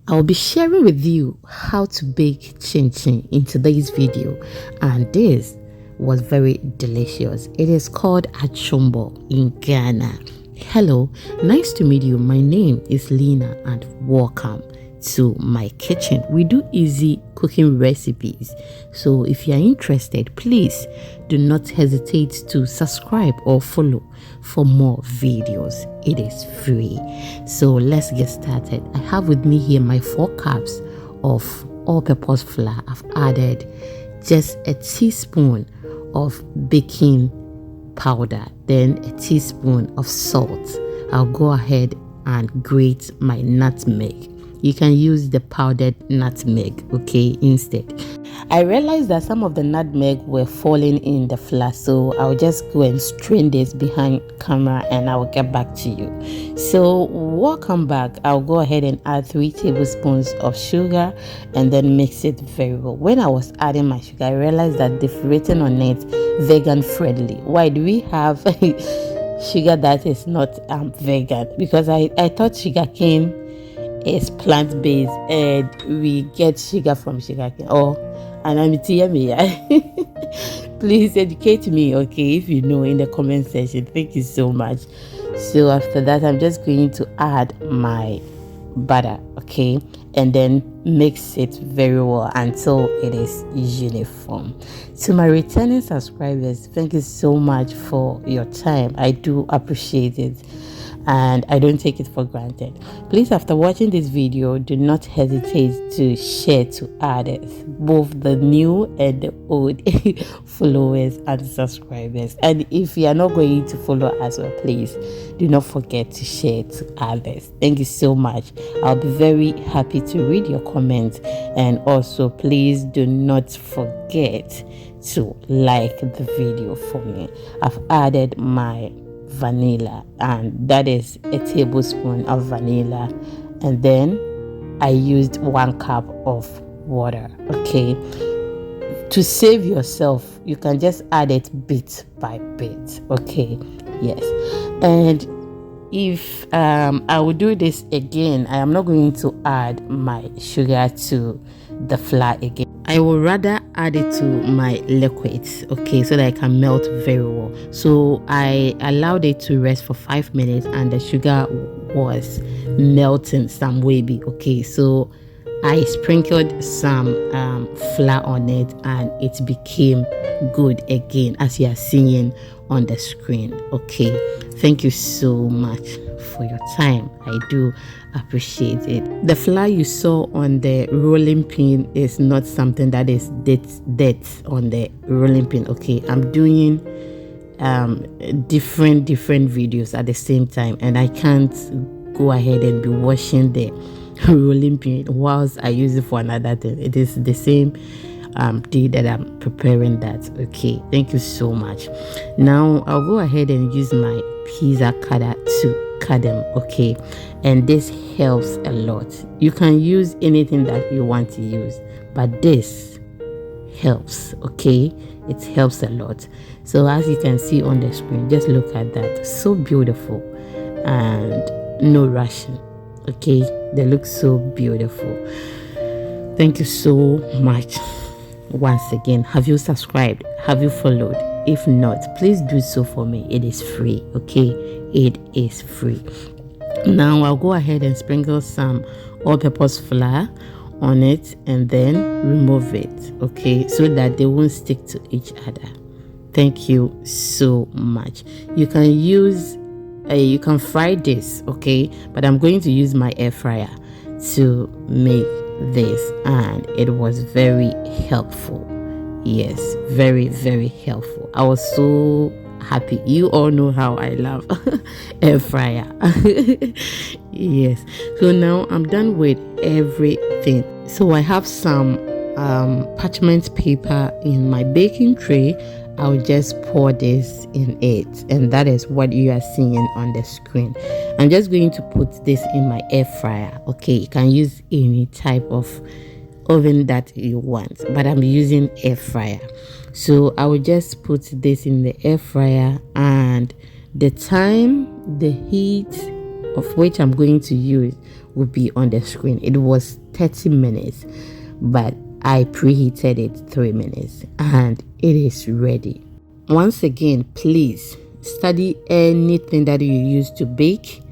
I'll be sharing with you how to bake chin chin in today's video, and this was very delicious. It is called achomo in Ghana. Hello, nice to meet you. My name is Lena and welcome to my kitchen. We do easy cooking recipes, so if you are interested, please do not hesitate to subscribe or follow for more videos. It is free. So let's get started. I have with me here my 4 cups of all-purpose flour. I've added just a teaspoon of baking powder, then a teaspoon of salt. I'll go ahead and grate my nutmeg. You can use the powdered nutmeg, okay, instead. I realized that some of the nutmeg were falling in the flour, so I'll just go and strain this behind camera and I will get back to you. So welcome back. I'll go ahead and add 3 tablespoons of sugar and then mix it very well. When I was adding my sugar, I realized that they've written on it vegan friendly. Why do we have sugar that is not vegan? Because I thought sugar cane is plant-based and we get sugar from sugarcane. And I'm please educate me, okay, if you know, in the comment section. Thank you so much. So after that, I'm just going to add my butter, okay, and then mix it very well until it is uniform. To my returning subscribers, thank you so much for your time. I do appreciate it and I don't take it for granted. Please, after watching this video, do not hesitate to share to others, both the new and the old followers and subscribers. And if you are not going to follow as well, please do not forget to share to others. Thank you so much. I'll be very happy to read your comments, and also please do not forget to like the video for me. I've added my vanilla, and that is a tablespoon of vanilla, and then I used 1 cup of water, okay. To save yourself, you can just add it bit by bit, okay. Yes, and if I will do this again, I am not going to add my sugar to the flour again. I will rather add it to my liquids, okay, so that I can melt very well. So I allowed it to rest for 5 minutes and the sugar was melting some way, okay. So I sprinkled some flour on it and it became good again, as you are seeing on the screen, okay. Thank you so much for your time. I do appreciate it. The flour you saw on the rolling pin is not something that is dead on the rolling pin, okay. I'm doing different videos at the same time, and I can't go ahead and be washing the rolling pin whilst I use it for another thing. It is the same day that I'm preparing that, okay. Thank you so much. Now I'll go ahead and use my pizza cutter to cut them, okay, and this helps a lot. You can use anything that you want to use, but this helps, okay. It helps a lot. So as you can see on the screen, just look at that, so beautiful and no rushing, okay. They look so beautiful. Thank you so much once again. Have you subscribed? Have you followed? If not, please do so for me. It is free, okay. It is free. Now I'll go ahead and sprinkle some all-purpose flour on it and then remove it, okay, so that they won't stick to each other. Thank you so much. You can use you can fry this, okay, but I'm going to use my air fryer to make this, and it was very helpful. Yes, very helpful. I was so happy. You all know how I love air fryer. Yes, so now I'm done with everything. So I have some parchment paper in my baking tray. I'll just pour this in it, and that is what you are seeing on the screen. I'm just going to put this in my air fryer, okay. You can use any type of oven that you want, but I'm using air fryer. So I will just put this in the air fryer, and the time, the heat of which I'm going to use will be on the screen. It was 30 minutes, but I preheated it 3 minutes and it is ready. Once again, please study anything that you use to bake,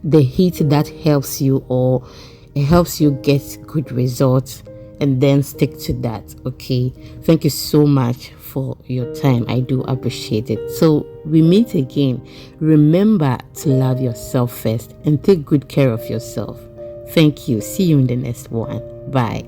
the heat that helps you, or it helps you get good results, and then stick to that. Okay, thank you so much for your time. I do appreciate it. So we meet again. Remember to love yourself first and take good care of yourself. Thank you. See you in the next one. Bye.